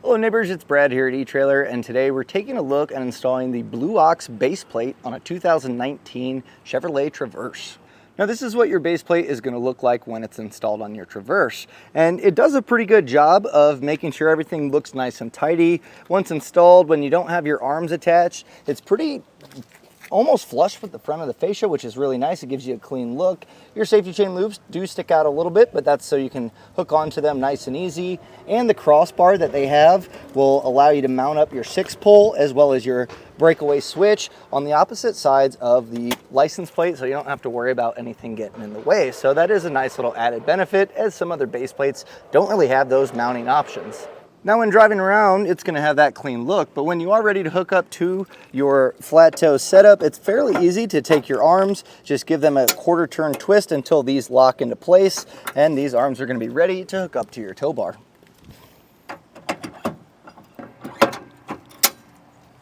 Hello neighbors, it's Brad here at eTrailer, and today we're taking a look at installing the Blue Ox base plate on a 2019 Chevrolet Traverse. Now this is what your base plate is going to look like when it's installed on your Traverse, and it does a pretty good job of making sure everything looks nice and tidy. Once installed, when you don't have your arms attached, it's pretty almost flush with the front of the fascia, which is really nice. It gives you a clean look. Your safety chain loops do stick out a little bit, but that's so you can hook onto them nice and easy. And the crossbar that they have will allow you to mount up your 6-pole as well as your breakaway switch on the opposite sides of the license plate, so you don't have to worry about anything getting in the way. So that is a nice little added benefit, as some other base plates don't really have those mounting options. Now when driving around, it's going to have that clean look, but when you are ready to hook up to your flat toe setup, it's fairly easy to take your arms, just give them a quarter turn twist until these lock into place, and these arms are going to be ready to hook up to your tow bar.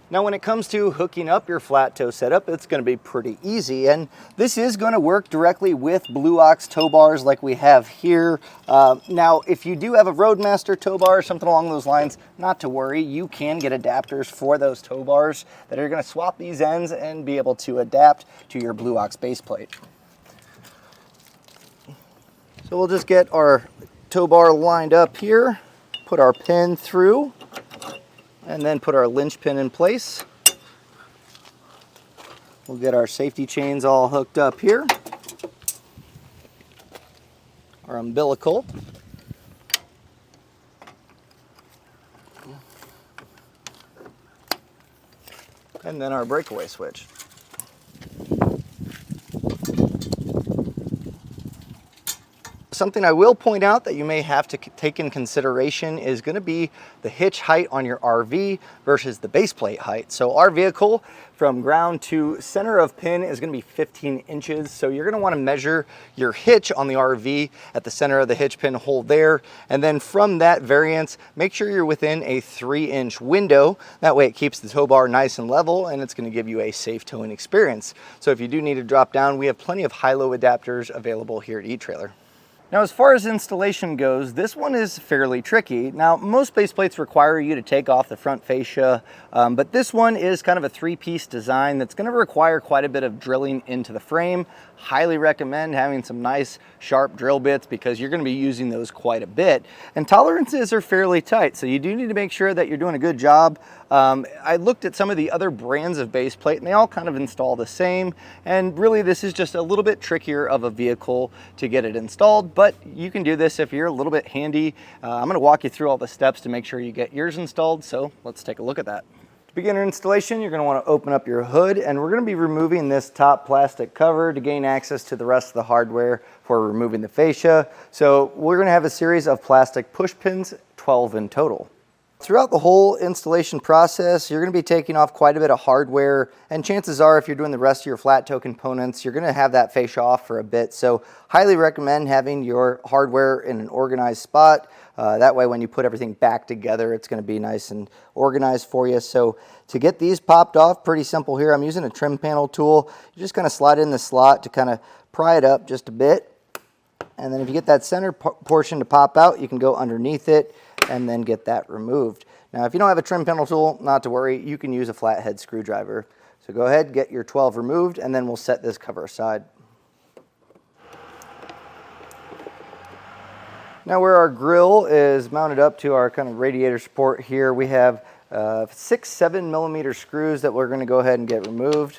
Now when it comes to hooking up your flat toe setup, it's going to be pretty easy, and this is going to work directly with Blue Ox tow bars like we have here. Now if you do have a Roadmaster tow bar or something along those lines, not to worry, you can get adapters for those tow bars that are going to swap these ends and be able to adapt to your Blue Ox base plate. So we'll just get our tow bar lined up here, put our pin through, and then put our linchpin in place. We'll get our safety chains all hooked up here. Our umbilical. And then our breakaway switch. Something I will point out that you may have to take in consideration is going to be the hitch height on your RV versus the base plate height. So our vehicle from ground to center of pin is going to be 15 inches. So you're going to want to measure your hitch on the RV at the center of the hitch pin hole there. And then from that variance, make sure you're within a 3-inch window. That way it keeps the tow bar nice and level, and it's going to give you a safe towing experience. So if you do need to drop down, we have plenty of high-low adapters available here at eTrailer. Now, as far as installation goes, this one is fairly tricky. Now, most base plates require you to take off the front fascia, but this one is kind of a 3-piece design that's going to require quite a bit of drilling into the frame. Highly recommend having some nice sharp drill bits because you're going to be using those quite a bit. And tolerances are fairly tight, so you do need to make sure that you're doing a good job. I looked at some of the other brands of base plate and they all kind of install the same, and really this is just a little bit trickier of a vehicle to get it installed, but you can do this if you're a little bit handy. I'm going to walk you through all the steps to make sure you get yours installed, so let's take a look at that. To begin your installation, you're going to want to open up your hood, and we're going to be removing this top plastic cover to gain access to the rest of the hardware for removing the fascia. So we're going to have a series of plastic push pins, 12 in total. Throughout the whole installation process, you're going to be taking off quite a bit of hardware, and chances are if you're doing the rest of your flat toe components, you're going to have that fascia off for a bit. So highly recommend having your hardware in an organized spot. That way when you put everything back together, it's going to be nice and organized for you. So to get these popped off, pretty simple here. I'm using a trim panel tool. You just kind of slide in the slot to kind of pry it up just a bit. And then if you get that center portion to pop out, you can go underneath it and then get that removed. Now, if you don't have a trim panel tool, not to worry, you can use a flathead screwdriver. So go ahead, get your 12 removed, and then we'll set this cover aside. Now where our grill is mounted up to our kind of radiator support here, we have 6 7mm screws that we're going to go ahead and get removed.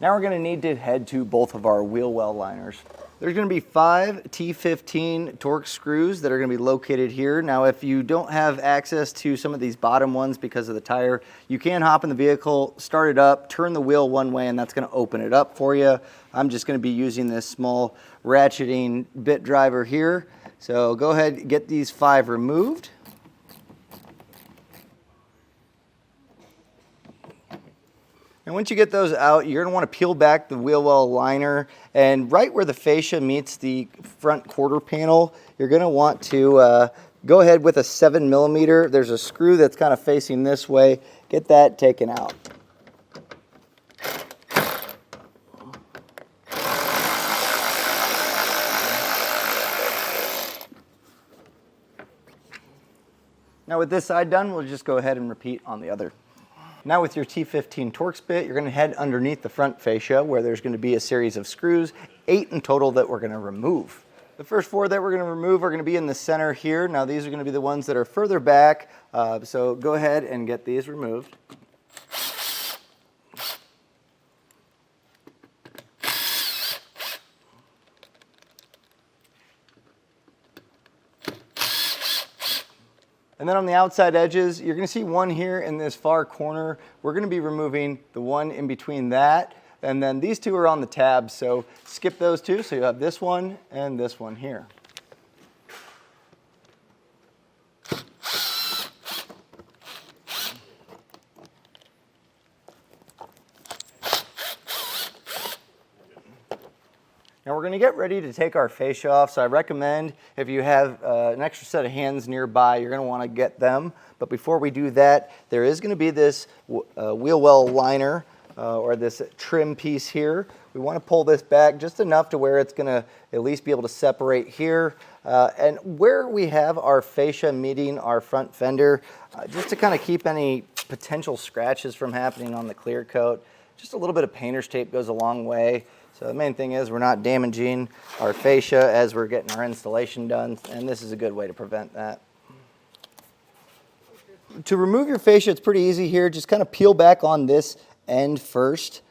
Now we're going to need to head to both of our wheel well liners. There's going to be 5 T15 Torx screws that are going to be located here. Now if you don't have access to some of these bottom ones because of the tire, you can hop in the vehicle, start it up, turn the wheel one way, and that's going to open it up for you. I'm just going to be using this small ratcheting bit driver here. So go ahead and get these 5 removed. And once you get those out, you're going to want to peel back the wheel well liner, and right where the fascia meets the front quarter panel, you're going to want to go ahead with a 7mm. There's a screw that's kind of facing this way. Get that taken out. Now with this side done, we'll just go ahead and repeat on the other. Now with your T15 Torx bit, you're going to head underneath the front fascia where there's going to be a series of screws, 8 in total that we're going to remove. The first 4 that we're going to remove are going to be in the center here. Now these are going to be the ones that are further back, so go ahead and get these removed. And then on the outside edges, you're going to see one here in this far corner. We're going to be removing the one in between that. And then these 2 are on the tabs, so skip those 2. So you have this one and this one here. Now we're going to get ready to take our fascia off, so I recommend if you have an extra set of hands nearby, you're going to want to get them. But before we do that, there is going to be this wheel well liner or this trim piece here. We want to pull this back just enough to where it's going to at least be able to separate here. And where we have our fascia meeting our front fender, just to kind of keep any potential scratches from happening on the clear coat, just a little bit of painter's tape goes a long way. So the main thing is we're not damaging our fascia as we're getting our installation done, and this is a good way to prevent that. To remove your fascia, it's pretty easy here. Just kind of peel back on this end first.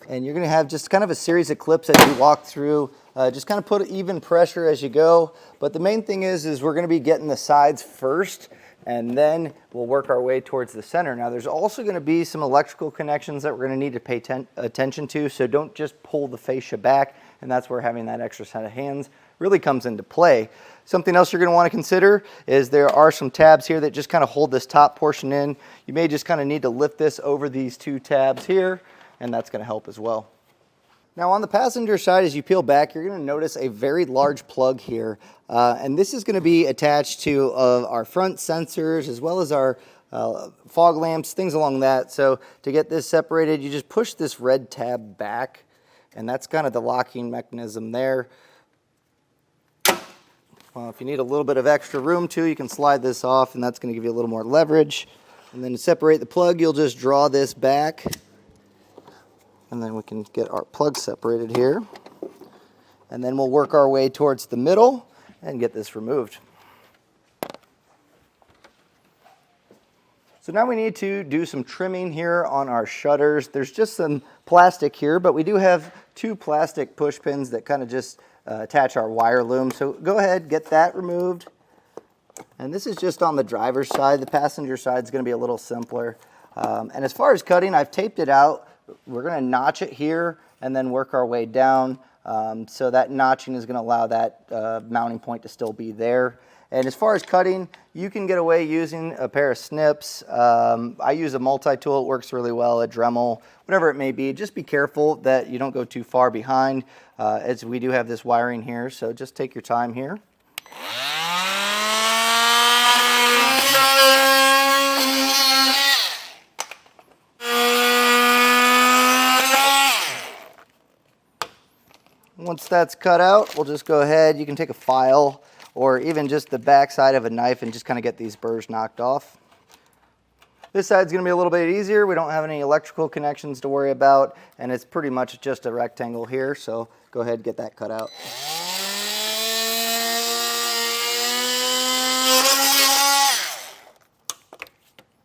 And you're going to have just kind of a series of clips as you walk through. Just kind of put even pressure as you go. But the main thing is we're going to be getting the sides first, and then we'll work our way towards the center. Now there's also going to be some electrical connections that we're going to need to pay attention to, so don't just pull the fascia back, and that's where having that extra set of hands really comes into play. Something else you're going to want to consider is there are some tabs here that just kind of hold this top portion in. You may just kind of need to lift this over these 2 tabs here, and that's going to help as well. Now on the passenger side, as you peel back, you're going to notice a very large plug here. And this is going to be attached to our front sensors as well as our fog lamps, things along that. So to get this separated, you just push this red tab back, and that's kind of the locking mechanism there. Well, if you need a little bit of extra room too, you can slide this off, and that's going to give you a little more leverage. And then to separate the plug, you'll just draw this back. And then we can get our plug separated here. And then we'll work our way towards the middle and get this removed. So now we need to do some trimming here on our shutters. There's just some plastic here, but we do have 2 plastic push pins that kind of just attach our wire loom. So go ahead, get that removed. And this is just on the driver's side. The passenger side is going to be a little simpler. And as far as cutting, I've taped it out. We're going to notch it here and then work our way down. So that notching is going to allow that mounting point to still be there. And as far as cutting, you can get away using a pair of snips. I use a multi-tool. It works really well, a Dremel, whatever it may be. Just be careful that you don't go too far behind, as we do have this wiring here. So just take your time here. Once that's cut out, we'll just go ahead. You can take a file or even just the back side of a knife and just kind of get these burrs knocked off. This side's going to be a little bit easier. We don't have any electrical connections to worry about, and it's pretty much just a rectangle here, so go ahead and get that cut out.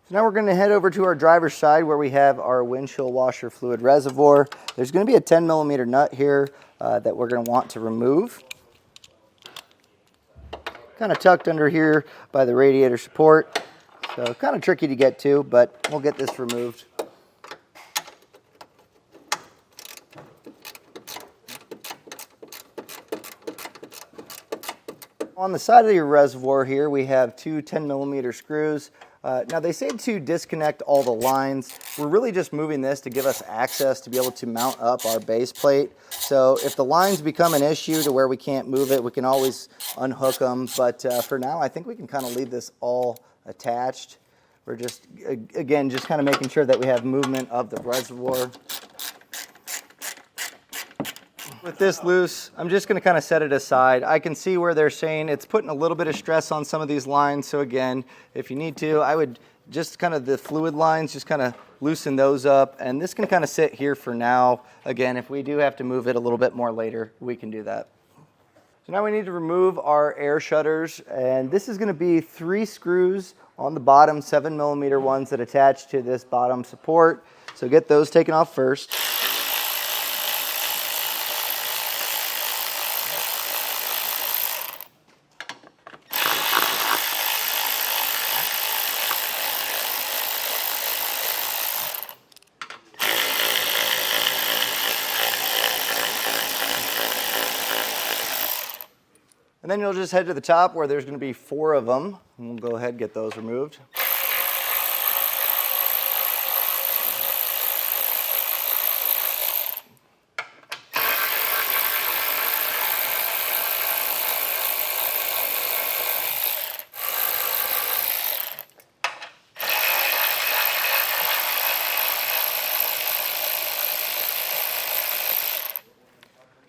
So now we're going to head over to our driver's side where we have our windshield washer fluid reservoir. There's going to be a 10mm nut here that we're going to want to remove. Kind of tucked under here by the radiator support. So kind of tricky to get to, but we'll get this removed. On the side of your reservoir here, we have 2 10mm screws. Now they say to disconnect all the lines. We're really just moving this to give us access to be able to mount up our base plate. So if the lines become an issue to where we can't move it, we can always unhook them. But for now, I think we can kind of leave this all attached. We're just, again, just kind of making sure that we have movement of the reservoir. With this loose, I'm just going to kind of set it aside. I can see where they're saying it's putting a little bit of stress on some of these lines. So again, if you need to, I would just kind of the fluid lines, just kind of loosen those up. And this can kind of sit here for now. Again, if we do have to move it a little bit more later, we can do that. So now we need to remove our air shutters. And this is going to be 3 screws on the bottom, 7mm ones that attach to this bottom support. So get those taken off first. And then you'll just head to the top where there's going to be 4 of them. And we'll go ahead and get those removed.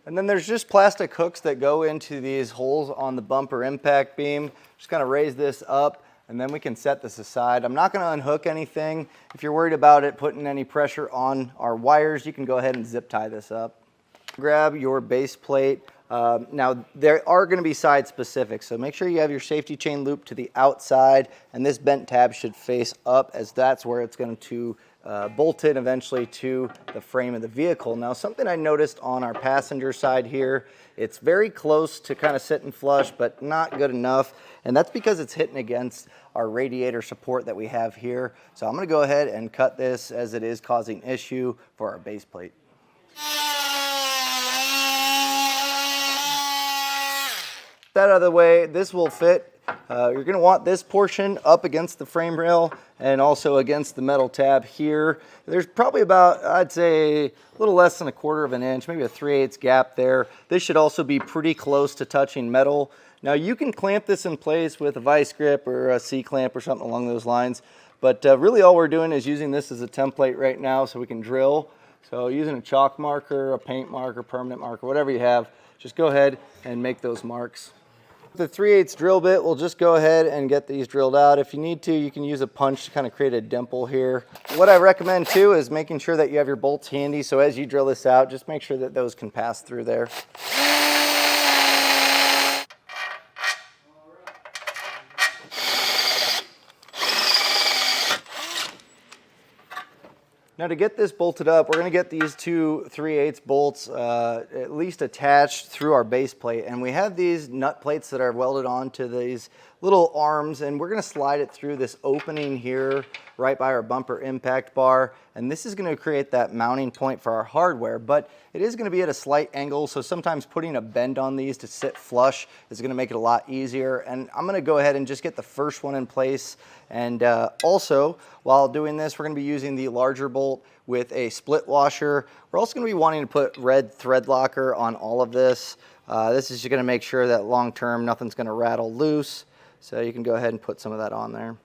And then there's just plastic hooks that go into these holes on the bumper impact beam. Just kind of raise this up, and then we can set this aside. I'm not going to unhook anything. If you're worried about it putting any pressure on our wires, you can go ahead and zip tie this up. Grab your base plate. Now, there are going to be side specific, so make sure you have your safety chain loop to the outside, and this bent tab should face up, as that's where it's going to bolt in eventually to the frame of the vehicle. Now, something I noticed on our passenger side here, it's very close to kind of sitting flush, but not good enough, and that's because it's hitting against our radiator support that we have here. So I'm going to go ahead and cut this, as it is causing issue for our base plate. That out of the way, this will fit. You're going to want this portion up against the frame rail and also against the metal tab here. There's probably about, I'd say, a little less than 1/4 of an inch, maybe a 3/8 gap there. This should also be pretty close to touching metal. Now you can clamp this in place with a vice grip or a C-clamp or something along those lines, but really all we're doing is using this as a template right now so we can drill. So using a chalk marker, a paint marker, permanent marker, whatever you have, just go ahead and make those marks. The 3/8 drill bit, we'll just go ahead and get these drilled out. If you need to, you can use a punch to kind of create a dimple here. What I recommend too is making sure that you have your bolts handy, so as you drill this out, just make sure that those can pass through there. Now to get this bolted up, we're going to get these 2 3/8 bolts at least attached through our base plate. And we have these nut plates that are welded onto these little arms, and we're going to slide it through this opening here right by our bumper impact bar. And this is going to create that mounting point for our hardware, but it is going to be at a slight angle, so sometimes putting a bend on these to sit flush is going to make it a lot easier. And I'm going to go ahead and just get the first one in place. And also, while doing this, we're going to be using the larger bolt with a split washer. We're also going to be wanting to put red thread locker on all of this. This is just going to make sure that long term nothing's going to rattle loose. So you can go ahead and put some of that on there.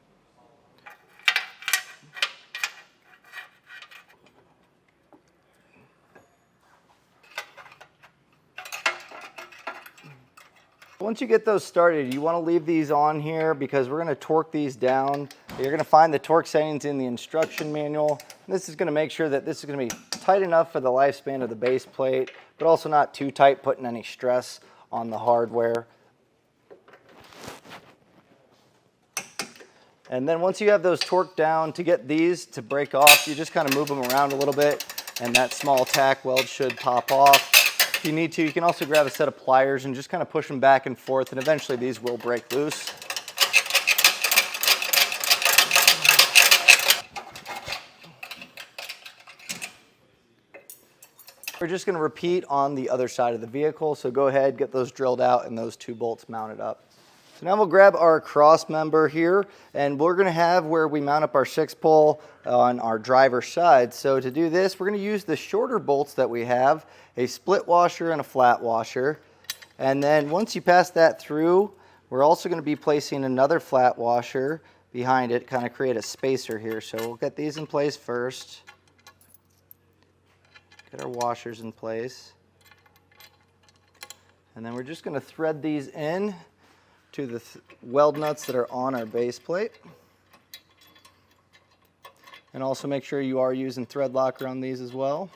Once you get those started, you want to leave these on here because we're going to torque these down. You're going to find the torque settings in the instruction manual. This is going to make sure that this is going to be tight enough for the lifespan of the base plate, but also not too tight, putting any stress on the hardware. And then once you have those torqued down, to get these to break off, you just kind of move them around a little bit, and that small tack weld should pop off. If you need to, you can also grab a set of pliers and just kind of push them back and forth, and eventually these will break loose. We're just going to repeat on the other side of the vehicle, so go ahead, get those drilled out and those 2 bolts mounted up. So now we'll grab our cross member here, and we're going to have where we mount up our 6-pole on our driver's side. So to do this, we're going to use the shorter bolts that we have, a split washer and a flat washer. And then once you pass that through, we're also going to be placing another flat washer behind it, kind of create a spacer here. So we'll get these in place first. Get our washers in place. And then we're just going to thread these in to the weld nuts that are on our base plate. And also make sure you are using thread locker on these as well.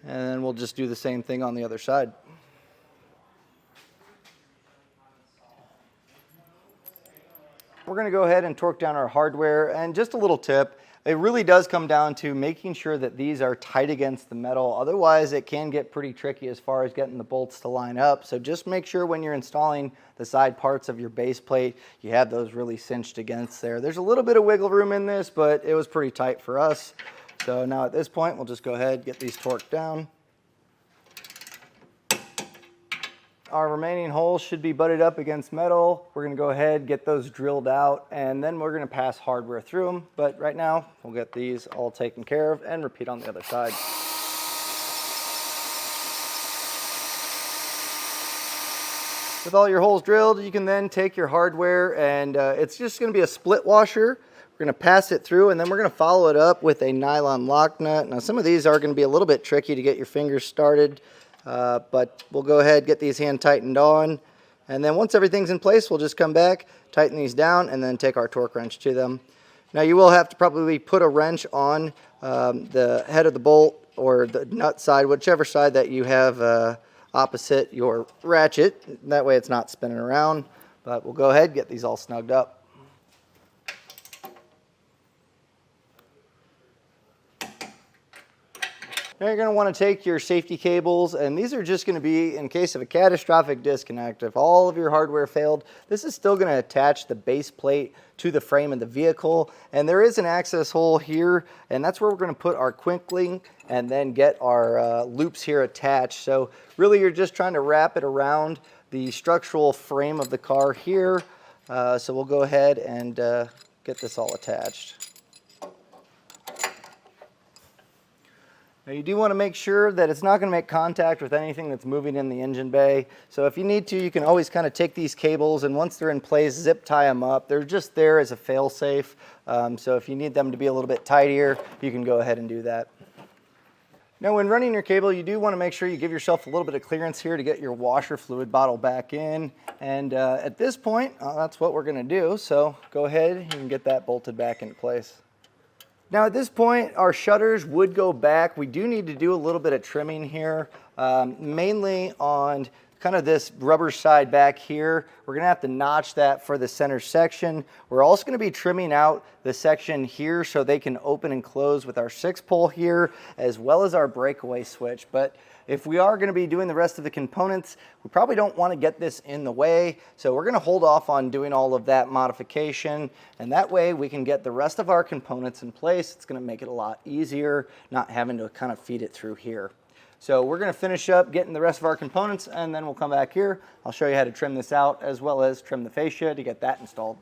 And then we'll just do the same thing on the other side. We're going to go ahead and torque down our hardware, and just a little tip, it really does come down to making sure that these are tight against the metal. Otherwise, it can get pretty tricky as far as getting the bolts to line up. So just make sure when you're installing the side parts of your base plate, you have those really cinched against there. There's a little bit of wiggle room in this, but it was pretty tight for us. So now at this point, we'll just go ahead and get these torqued down. Our remaining holes should be butted up against metal. We're going to go ahead, get those drilled out, and then we're going to pass hardware through them. But right now, we'll get these all taken care of and repeat on the other side. With all your holes drilled, you can then take your hardware, and it's just going to be a split washer. We're going to pass it through, and then we're going to follow it up with a nylon lock nut. Now, some of these are going to be a little bit tricky to get your fingers started. But we'll go ahead, get these hand tightened on, and then once everything's in place, we'll just come back, tighten these down, and then take our torque wrench to them. Now you will have to probably put a wrench on the head of the bolt or the nut side, whichever side that you have opposite your ratchet. That way it's not spinning around, but we'll go ahead, get these all snugged up. Now you're going to want to take your safety cables, and these are just going to be in case of a catastrophic disconnect. If all of your hardware failed, this is still going to attach the base plate to the frame of the vehicle. And there is an access hole here, and that's where we're going to put our quick link and then get our loops here attached. So really you're just trying to wrap it around the structural frame of the car here. So we'll go ahead and get this all attached. Now you do want to make sure that it's not going to make contact with anything that's moving in the engine bay. So if you need to, you can always kind of take these cables, and once they're in place, zip tie them up. They're just there as a fail-safe. So if you need them to be a little bit tighter, you can go ahead and do that. Now when running your cable, you do want to make sure you give yourself a little bit of clearance here to get your washer fluid bottle back in. And at this point, that's what we're going to do. So go ahead, you can get that bolted back into place. Now at this point, our shutters would go back. We do need to do a little bit of trimming here, mainly on kind of this rubber side back here. We're gonna have to notch that for the center section. We're also gonna be trimming out the section here so they can open and close with our 6-pole here, as well as our breakaway switch. But if we are going to be doing the rest of the components, we probably don't want to get this in the way. So we're going to hold off on doing all of that modification. And that way we can get the rest of our components in place. It's going to make it a lot easier, not having to kind of feed it through here. So we're going to finish up getting the rest of our components, and then we'll come back here. I'll show you how to trim this out, as well as trim the fascia to get that installed.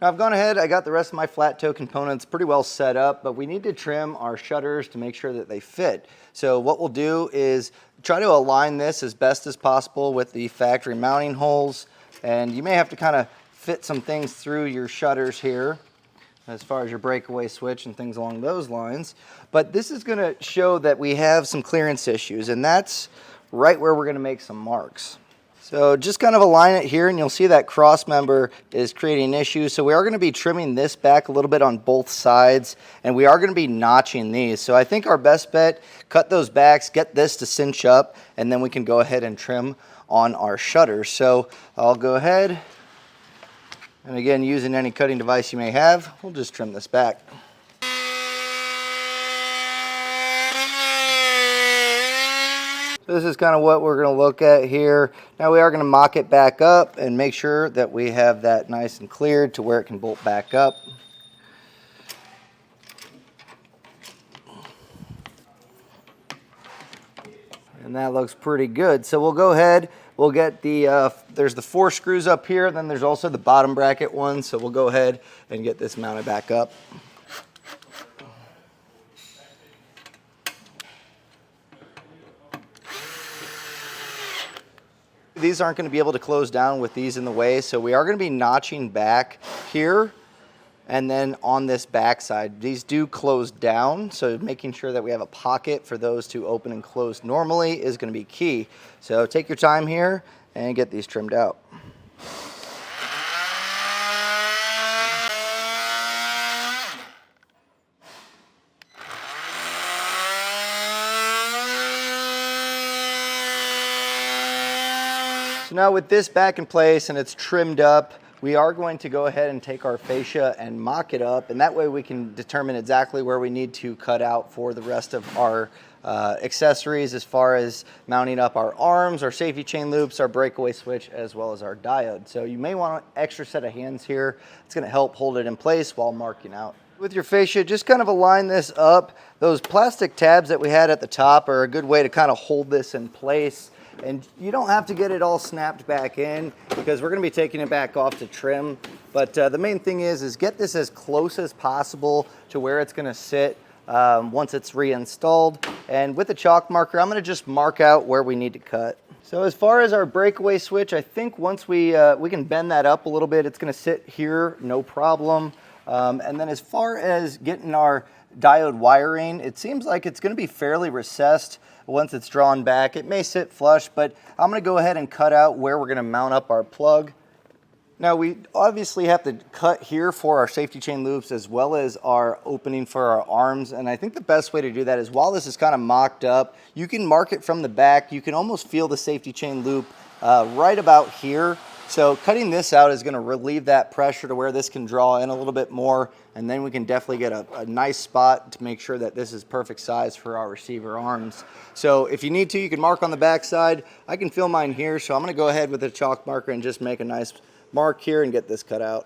Now I've gone ahead, I got the rest of my flat toe components pretty well set up, but we need to trim our shutters to make sure that they fit. So what we'll do is try to align this as best as possible with the factory mounting holes, and you may have to kind of fit some things through your shutters here as far as your breakaway switch and things along those lines. But this is going to show that we have some clearance issues, and that's right where we're going to make some marks. So just kind of align it here, and you'll see that cross member is creating issues. So we are going to be trimming this back a little bit on both sides, and we are going to be notching these. So I think our best bet, cut those backs, get this to cinch up, and then we can go ahead and trim on our shutters. So I'll go ahead, and again, using any cutting device you may have, we'll just trim this back. This is kind of what we're going to look at here. Now we are going to mock it back up and make sure that we have that nice and cleared to where it can bolt back up. And that looks pretty good. So we'll go ahead, we'll get the, there's the 4 screws up here, then there's also the bottom bracket one, so we'll go ahead and get this mounted back up. These aren't going to be able to close down with these in the way, so we are going to be notching back here and then on this back side. These do close down, so making sure that we have a pocket for those to open and close normally is going to be key. So take your time here and get these trimmed out. So now with this back in place and it's trimmed up, we are going to go ahead and take our fascia and mock it up, and that way we can determine exactly where we need to cut out for the rest of our accessories, as far as mounting up our arms, our safety chain loops, our breakaway switch, as well as our diode. So you may want an extra set of hands here. It's going to help hold it in place while marking out. With your fascia, just kind of align this up. Those plastic tabs that we had at the top are a good way to kind of hold this in place. And you don't have to get it all snapped back in, because we're going to be taking it back off to trim. But the main thing is get this as close as possible to where it's going to sit once it's reinstalled. And with the chalk marker, I'm going to just mark out where we need to cut. So as far as our breakaway switch, I think once we can bend that up a little bit, it's going to sit here, no problem. And then as far as getting our diode wiring, it seems like it's going to be fairly recessed once it's drawn back. It may sit flush, but I'm going to go ahead and cut out where we're going to mount up our plug. Now we obviously have to cut here for our safety chain loops as well as our opening for our arms, and I think the best way to do that is while this is kind of mocked up, you can mark it from the back. You can almost feel the safety chain loop right about here. So cutting this out is going to relieve that pressure to where this can draw in a little bit more, and then we can definitely get a nice spot to make sure that this is perfect size for our receiver arms. So if you need to, you can mark on the back side. I can feel mine here, so I'm going to go ahead with a chalk marker and just make a nice mark here and get this cut out.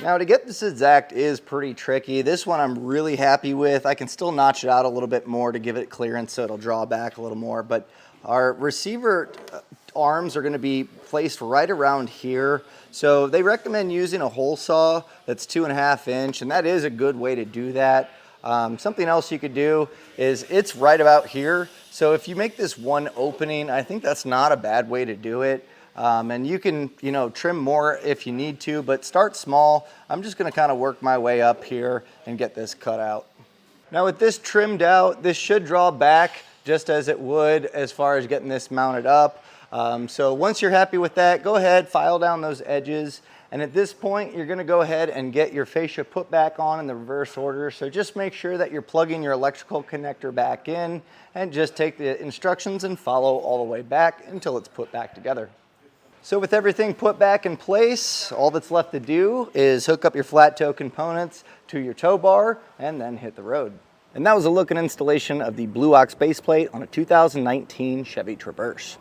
Now to get this exact is pretty tricky. This one I'm really happy with. I can still notch it out a little bit more to give it clearance so it'll draw back a little more, but our receiver arms are going to be placed right around here. So they recommend using a hole saw that's 2.5 inch, and that is a good way to do that. Something else you could do is it's right about here. So if you make this one opening, I think that's not a bad way to do it. And you can, trim more if you need to, but start small. I'm just going to kind of work my way up here and get this cut out. Now with this trimmed out, this should draw back just as it would as far as getting this mounted up. So once you're happy with that, go ahead, file down those edges. And at this point, you're going to go ahead and get your fascia put back on in the reverse order. So just make sure that you're plugging your electrical connector back in, and just take the instructions and follow all the way back until it's put back together. So with everything put back in place, all that's left to do is hook up your flat toe components to your tow bar and then hit the road. And that was a look and installation of the Blue Ox base plate on a 2019 Chevy Traverse.